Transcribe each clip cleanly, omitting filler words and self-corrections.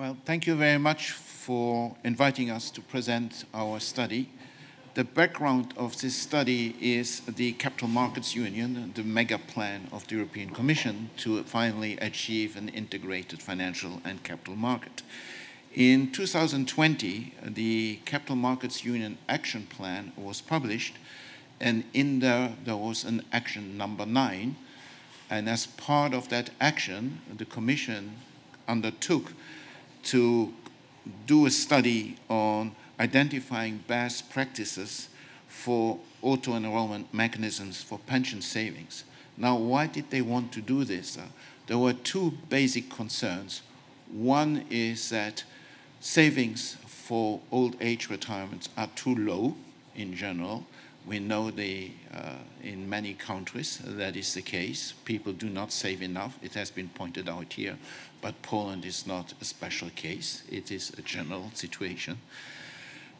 Well, thank you very much for inviting us to present our study. The background of this study is the Capital Markets Union, the mega plan of the European Commission to finally achieve an integrated financial and capital market. In 2020, the Capital Markets Union Action Plan was published, and in there was an action number 9. And as part of that action, the Commission undertook to do a study on identifying best practices for auto-enrollment mechanisms for pension savings. Now, why did they want to do this? There were two basic concerns. One is that savings for old age retirements are too low in general. We know in many countries that is the case. People do not save enough. It has been pointed out here, but Poland is not a special case. It is a general situation.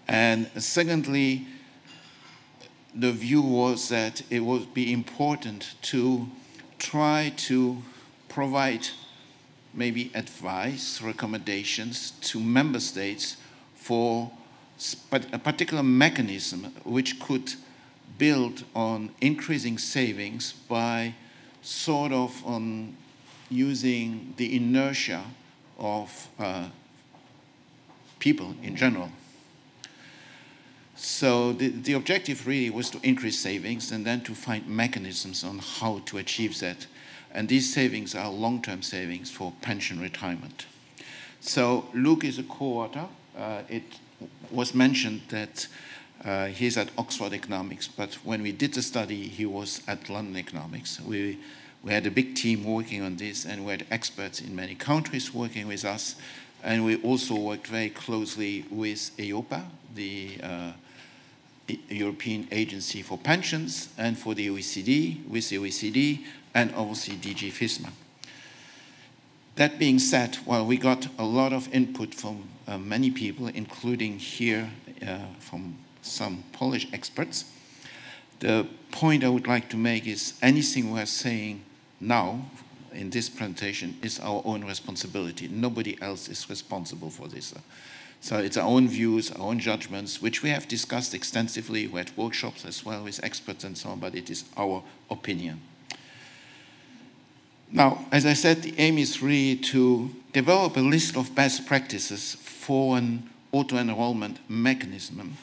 And secondly, the view was that it would be important to try to provide maybe advice, recommendations to member states for a particular mechanism which could build on increasing savings by sort of using the inertia of people in general. So the objective really was to increase savings and then to find mechanisms on how to achieve that. And these savings are long-term savings for pension retirement. So Luke is a co-author. It was mentioned that he's at Oxford Economics, but when we did the study, he was at London Economics. We had a big team working on this, and we had experts in many countries working with us, and we also worked very closely with EIOPA, the European Agency for Pensions, and for the OECD, with the OECD, and obviously DG FISMA. That being said, well, we got a lot of input from many people, including here from some Polish experts. The point I would like to make is anything we're saying now in this presentation is our own responsibility. Nobody else is responsible for this. So it's our own views, our own judgments, which we have discussed extensively. We had workshops as well with experts and so on, but it is our opinion. Now, as I said, the aim is really to develop a list of best practices for an auto-enrollment mechanism.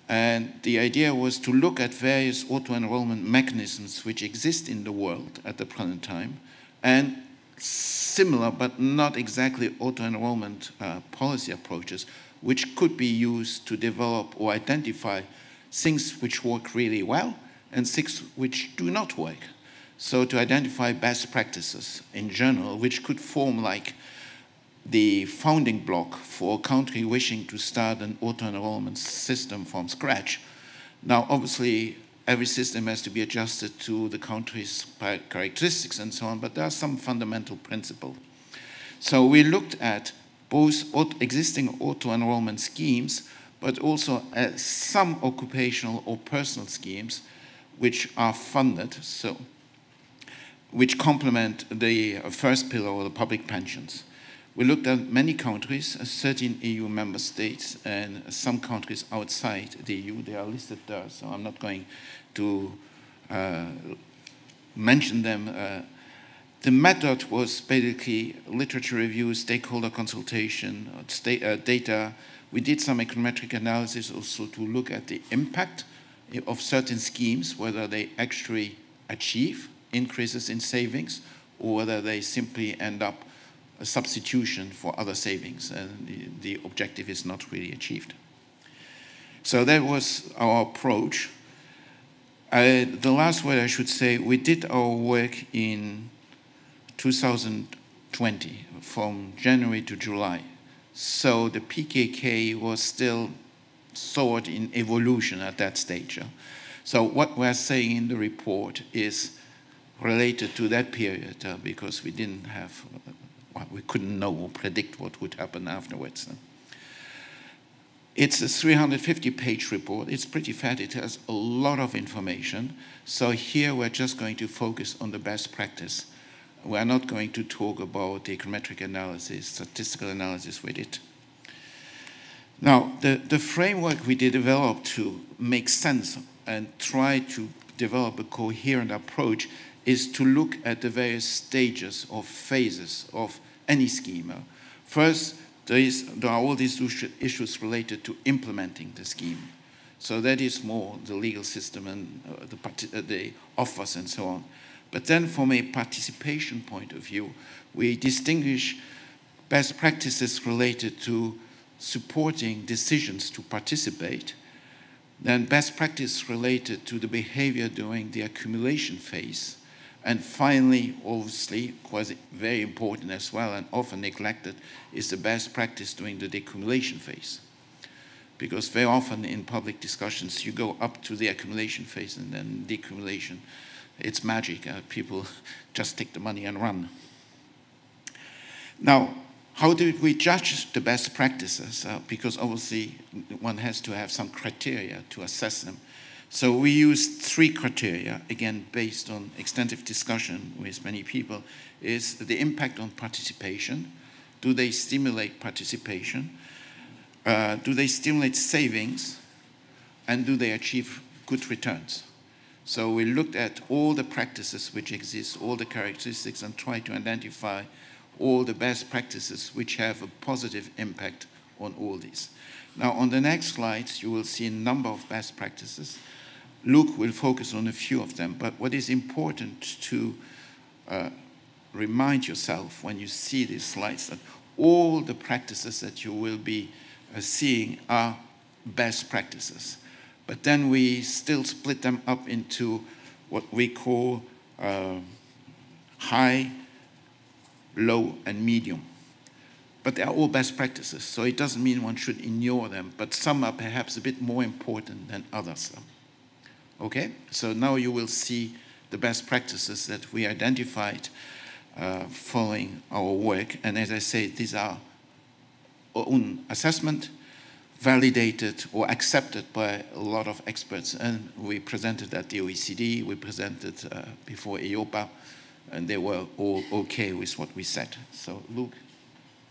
And the idea was to look at various auto-enrollment mechanisms which exist in the world at the present time, and similar but not exactly auto-enrollment policy approaches which could be used to develop or identify things which work really well and things which do not work. So to identify best practices in general, which could form like the founding block for a country wishing to start an auto-enrollment system from scratch. Now, obviously, every system has to be adjusted to the country's characteristics and so on, but there are some fundamental principles. So we looked at both existing auto-enrollment schemes, but also some occupational or personal schemes which are funded, so which complement the first pillar or the public pensions. We looked at many countries, 13 EU member states, and some countries outside the EU. They are listed there, so I'm not going to mention them. The method was basically literature review, stakeholder consultation, data. We did some econometric analysis also to look at the impact of certain schemes, whether they actually achieve increases in savings or whether they simply end up a substitution for other savings, and the objective is not really achieved. So that was our approach. The last word I should say, we did our work in 2020, from January to July. So the PKK was still sort in evolution at that stage. So what we're saying in the report is related to that period because we didn't have we couldn't know or predict what would happen afterwards. It's a 350-page report. It's pretty fat. It has a lot of information. So here we're just going to focus on the best practice. We are not going to talk about the econometric analysis, statistical analysis with it. Now, the framework we did develop to make sense and try to develop a coherent approach is to look at the various stages or phases of any schema. First, there are all these issues related to implementing the scheme. So that is more the legal system and the offers and so on. But then from a participation point of view, we distinguish best practices related to supporting decisions to participate, then best practice related to the behavior during the accumulation phase, and finally, obviously, quite very important as well and often neglected, is the best practice during the decumulation phase. Because very often in public discussions, you go up to the accumulation phase and then decumulation. It's magic. People just take the money and run. Now, how do we judge the best practices? Because obviously, one has to have some criteria to assess them. So we use 3 criteria, again, based on extensive discussion with many people, is the impact on participation. Do they stimulate participation? Do they stimulate savings? And do they achieve good returns? So we looked at all the practices which exist, all the characteristics, and tried to identify all the best practices which have a positive impact on all these. Now, on the next slides, you will see a number of best practices. Luke will focus on a few of them, but what is important to remind yourself when you see these slides, that all the practices that you will be seeing are best practices. But then we still split them up into what we call high, low, and medium. But they are all best practices, so it doesn't mean one should ignore them, but some are perhaps a bit more important than others. Okay, so now you will see the best practices that we identified following our work. And as I say, these are own assessment, validated or accepted by a lot of experts. And we presented at the OECD, we presented before EIOPA, and they were all okay with what we said. So Luke,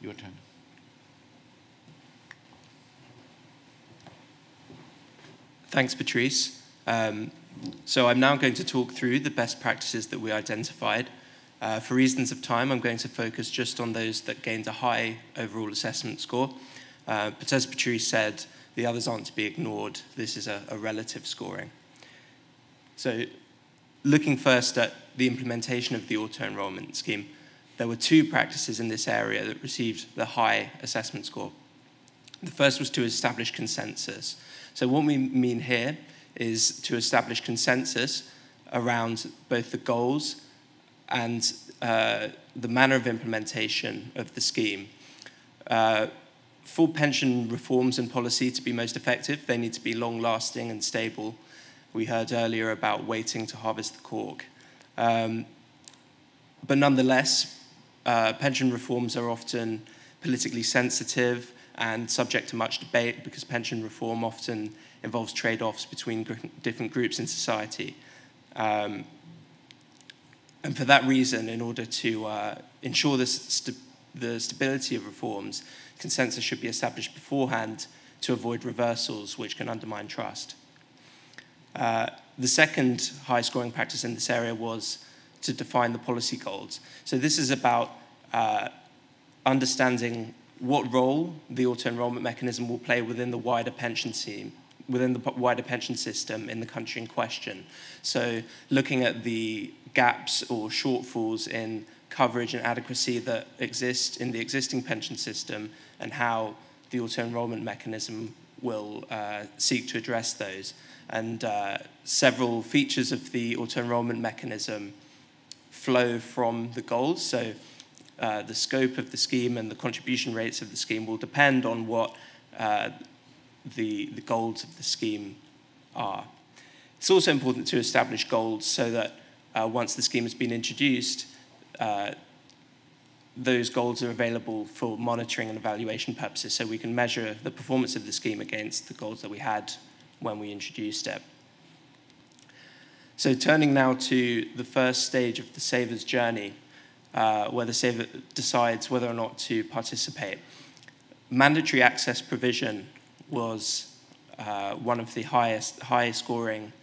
your turn. Thanks, Patrice. So I'm now going to talk through the best practices that we identified. For reasons of time, I'm going to focus just on those that gained a high overall assessment score. But as Patrice said, the others aren't to be ignored. This is a relative scoring. So looking first at the implementation of the auto-enrollment scheme, there were 2 practices in this area that received the high assessment score. The first was to establish consensus. So what we mean here is to establish consensus around both the goals and the manner of implementation of the scheme. For pension reforms and policy to be most effective, they need to be long-lasting and stable. We heard earlier about waiting to harvest the cork. But nonetheless, pension reforms are often politically sensitive and subject to much debate because pension reform often involves trade-offs between different groups in society. And for that reason, in order to ensure the stability of reforms, consensus should be established beforehand to avoid reversals which can undermine trust. The second high-scoring practice in this area was to define the policy goals. So this is about understanding what role the auto-enrollment mechanism will play within the wider pension scheme, within the wider pension system in the country in question. So looking at the gaps or shortfalls in coverage and adequacy that exist in the existing pension system and how the auto-enrollment mechanism will seek to address those. And several features of the auto-enrollment mechanism flow from the goals. So the scope of the scheme and the contribution rates of the scheme will depend on what the goals of the scheme are. It's also important to establish goals so that once the scheme has been introduced, those goals are available for monitoring and evaluation purposes, so we can measure the performance of the scheme against the goals that we had when we introduced it. So turning now to the first stage of the saver's journey, where the saver decides whether or not to participate. Mandatory access provision was one of the high scoring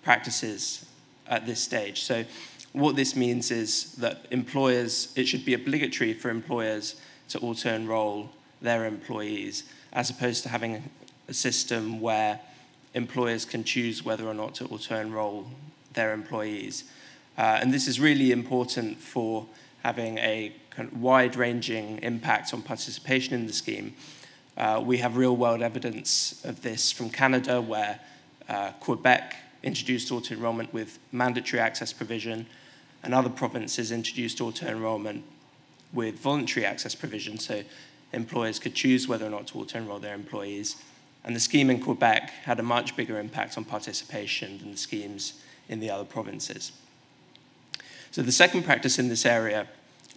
practices at this stage. So what this means is that it should be obligatory for employers to auto-enroll their employees, as opposed to having a system where employers can choose whether or not to auto-enroll their employees. And this is really important for having a kind of wide-ranging impact on participation in the scheme. We have real-world evidence of this from Canada, where Quebec introduced auto-enrollment with mandatory access provision, and other provinces introduced auto-enrollment with voluntary access provision, so employers could choose whether or not to auto-enroll their employees. And the scheme in Quebec had a much bigger impact on participation than the schemes in the other provinces. So the second practice in this area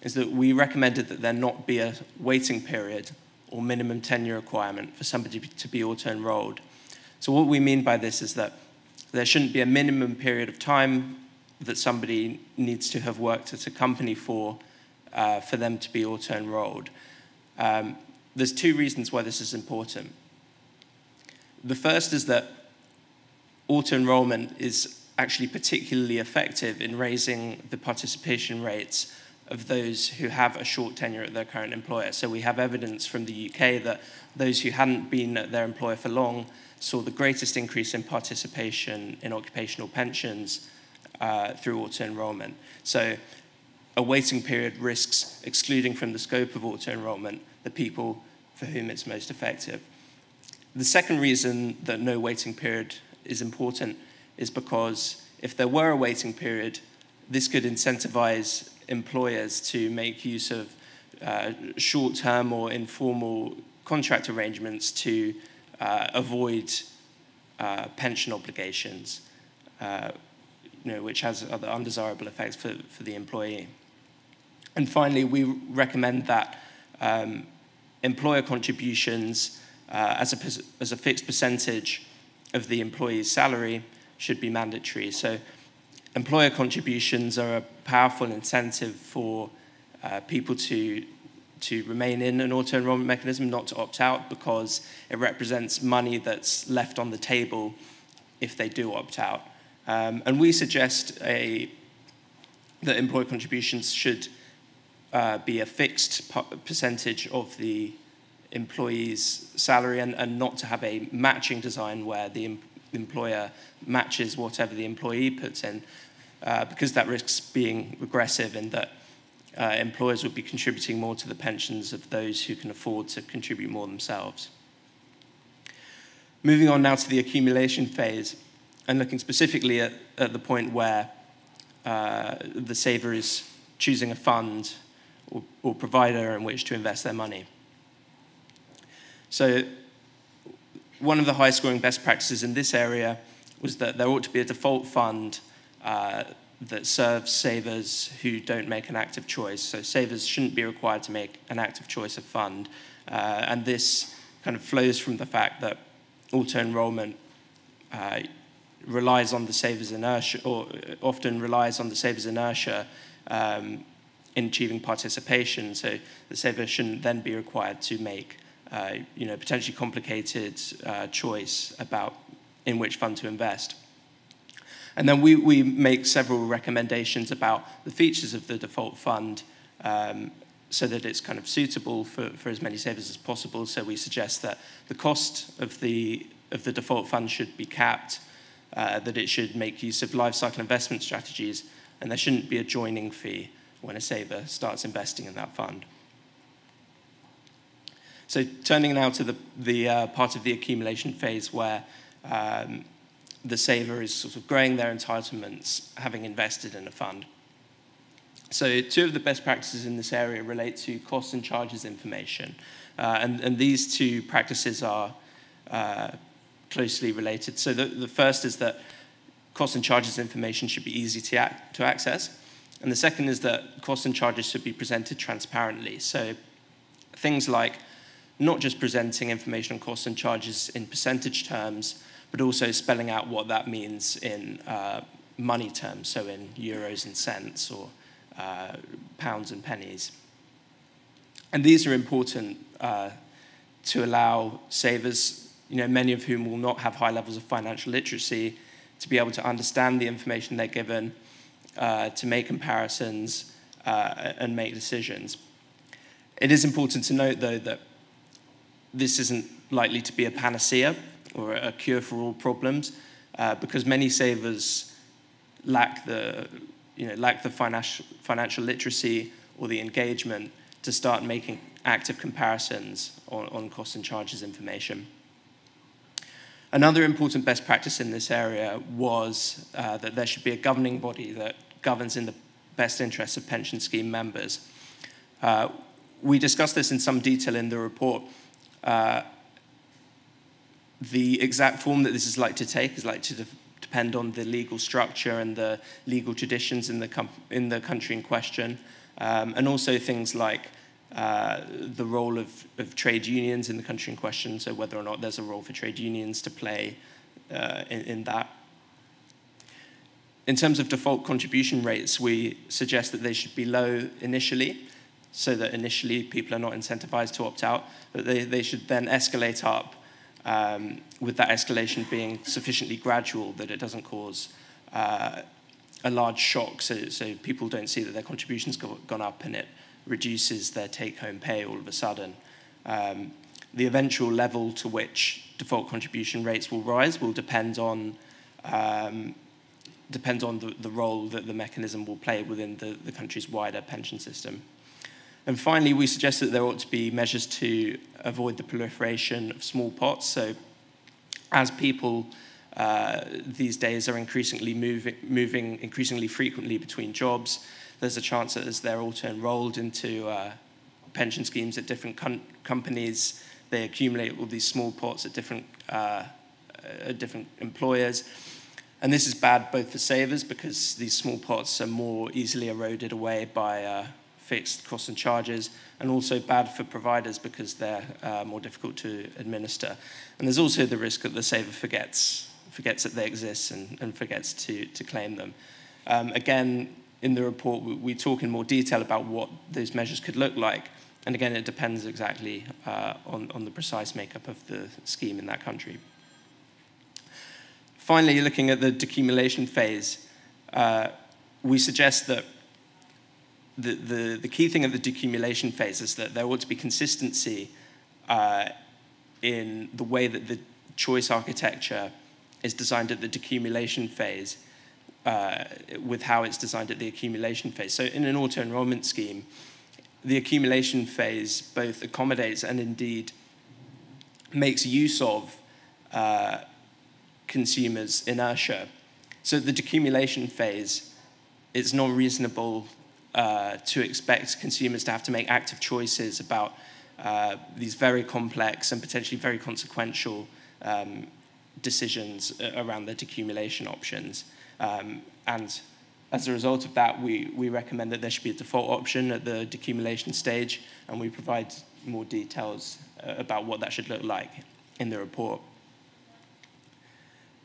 is that we recommended that there not be a waiting period or minimum tenure requirement for somebody to be auto-enrolled. So what we mean by this is that there shouldn't be a minimum period of time that somebody needs to have worked at a company for them to be auto-enrolled. There's two reasons why this is important. The first is that auto-enrollment is actually particularly effective in raising the participation rates of those who have a short tenure at their current employer. So we have evidence from the UK that those who hadn't been at their employer for long saw the greatest increase in participation in occupational pensions through auto-enrollment. So a waiting period risks excluding from the scope of auto-enrollment the people for whom it's most effective. The second reason that no waiting period is important is because if there were a waiting period, this could incentivize employers to make use of short-term or informal contract arrangements to avoid pension obligations, which has other undesirable effects for the employee. And finally, we recommend that employer contributions as a fixed percentage of the employee's salary should be mandatory. So employer contributions are a powerful incentive for people to remain in an auto-enrollment mechanism, not to opt out, because it represents money that's left on the table if they do opt out. And we suggest that employer contributions should be a fixed percentage of the employee's salary and not to have a matching design where the employer matches whatever the employee puts in, because that risks being regressive in that employers would be contributing more to the pensions of those who can afford to contribute more themselves. Moving on now to the accumulation phase and looking specifically at the point where the saver is choosing a fund or provider in which to invest their money. So one of the high-scoring best practices in this area was that there ought to be a default fund that serves savers who don't make an active choice. So savers shouldn't be required to make an active choice of fund. And this kind of flows from the fact that auto-enrollment relies on the saver's inertia, or often relies on the saver's inertia in achieving participation. So the saver shouldn't then be required to make potentially complicated choice about in which fund to invest. And then we make several recommendations about the features of the default fund so that it's kind of suitable for as many savers as possible. So we suggest that the cost of the default fund should be capped, that it should make use of life cycle investment strategies, and there shouldn't be a joining fee when a saver starts investing in that fund. So turning now to the part of the accumulation phase where the saver is sort of growing their entitlements, having invested in a fund. So two of the best practices in this area relate to costs and charges information. And these two practices are closely related. So the first is that costs and charges information should be easy to access. And the second is that costs and charges should be presented transparently. So things like not just presenting information on costs and charges in percentage terms, but also spelling out what that means in money terms, so in euros and cents or pounds and pennies. And these are important to allow savers, many of whom will not have high levels of financial literacy, to be able to understand the information they're given, to make comparisons, and make decisions. It is important to note, though, that this isn't likely to be a panacea or a cure for all problems, because many savers lack the financial literacy or the engagement to start making active comparisons on costs and charges information. Another important best practice in this area was that there should be a governing body that governs in the best interests of pension scheme members. We discussed this in some detail in the report. The exact form that this is likely to take is likely to depend on the legal structure and the legal traditions in the country in question, and also things like the role of trade unions in the country in question, so whether or not there's a role for trade unions to play in that. In terms of default contribution rates, we suggest that they should be low initially, so that initially people are not incentivized to opt out, but they should then escalate up, with that escalation being sufficiently gradual that it doesn't cause a large shock, so people don't see that their contributions gone up and it reduces their take-home pay all of a sudden. The eventual level to which default contribution rates will rise will depend on the role that the mechanism will play within the country's wider pension system. And finally, we suggest that there ought to be measures to avoid the proliferation of small pots. So as people these days are increasingly moving increasingly frequently between jobs, there's a chance that as they're auto-enrolled into pension schemes at different companies, they accumulate all these small pots at different employers. And this is bad both for savers, because these small pots are more easily eroded away by fixed costs and charges, and also bad for providers because they're more difficult to administer. And there's also the risk that the saver forgets that they exist and forgets to claim them. Again, in the report, we talk in more detail about what those measures could look like. And again, it depends exactly on the precise makeup of the scheme in that country. Finally, looking at the decumulation phase, we suggest that the key thing at the decumulation phase is that there ought to be consistency in the way that the choice architecture is designed at the decumulation phase with how it's designed at the accumulation phase. So in an auto-enrollment scheme, the accumulation phase both accommodates and indeed makes use of consumers' inertia. So the decumulation phase, it's not reasonable to expect consumers to have to make active choices about these very complex and potentially very consequential decisions around the decumulation options. And as a result of that, we recommend that there should be a default option at the decumulation stage, and we provide more details about what that should look like in the report.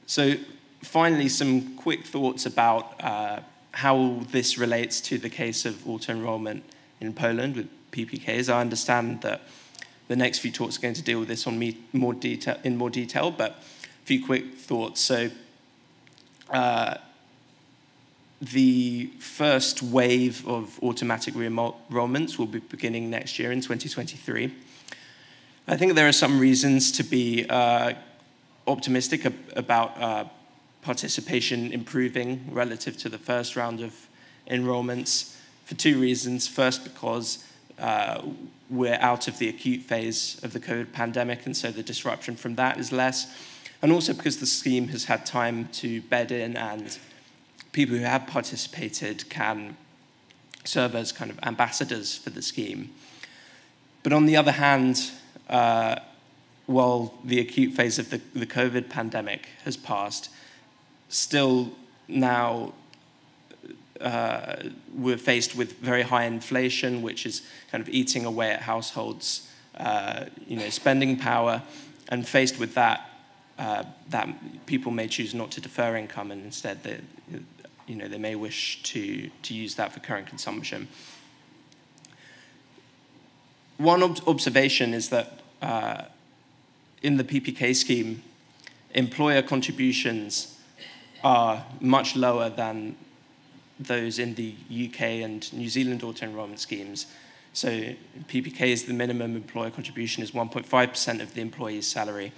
So finally, some quick thoughts about how this relates to the case of auto-enrollment in Poland with PPKs. I understand that the next few talks are going to deal with this in more detail, but a few quick thoughts. So the first wave of automatic re-enrollments will be beginning next year in 2023. I think there are some reasons to be optimistic about participation improving relative to the first round of enrollments for two reasons. First, because we're out of the acute phase of the COVID pandemic, and so the disruption from that is less. And also because the scheme has had time to bed in, and people who have participated can serve as kind of ambassadors for the scheme. But on the other hand, while the acute phase of the COVID pandemic has passed, still now we're faced with very high inflation, which is kind of eating away at households' spending power, and faced with that, that people may choose not to defer income, and instead they may wish to use that for current consumption. One observation is that in the PPK scheme, employer contributions are much lower than those in the UK and New Zealand auto-enrollment schemes. So PPK's, the minimum employer contribution is 1.5% of the employee's salary.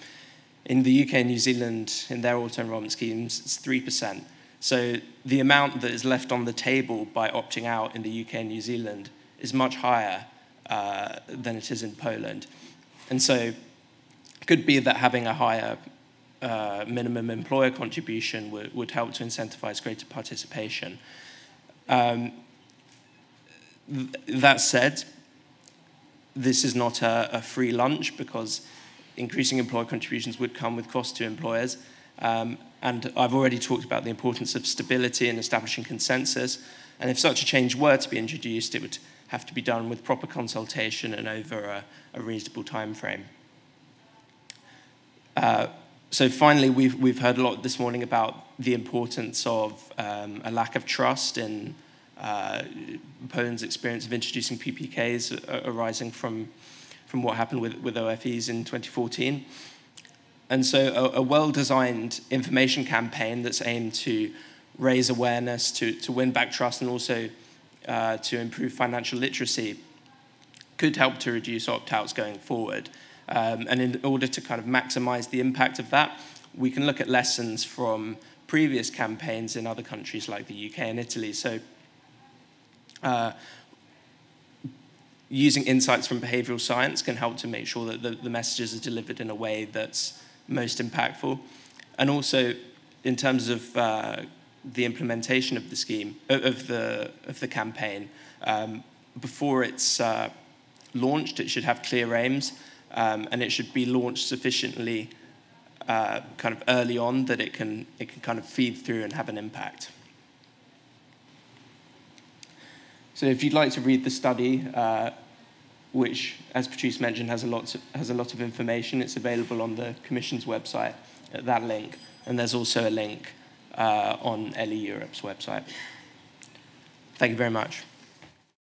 In the UK and New Zealand, in their auto-enrollment schemes, it's 3%. So the amount that is left on the table by opting out in the UK and New Zealand is much higher than it is in Poland. And so it could be that having a higher minimum employer contribution would help to incentivize greater participation. That said, this is not a free lunch, because increasing employer contributions would come with cost to employers. And I've already talked about the importance of stability and establishing consensus. And if such a change were to be introduced, it would have to be done with proper consultation and over a reasonable time frame. So finally, we've heard a lot this morning about the importance of a lack of trust in Poland's experience of introducing PPKs arising from what happened with OFEs in 2014. And so a well-designed information campaign that's aimed to raise awareness, to win back trust, and also to improve financial literacy could help to reduce opt-outs going forward. And in order to kind of maximize the impact of that, we can look at lessons from previous campaigns in other countries like the UK and Italy. So using insights from behavioral science can help to make sure that the messages are delivered in a way that's most impactful. And also, in terms of the implementation of the scheme, of the campaign, before it's launched, it should have clear aims, and it should be launched sufficiently kind of early on that it can kind of feed through and have an impact. So if you'd like to read the study, which, as Patrice mentioned, has a lot of information, it's available on the Commission's website at that link, and there's also a link on LE Europe's website. Thank you very much.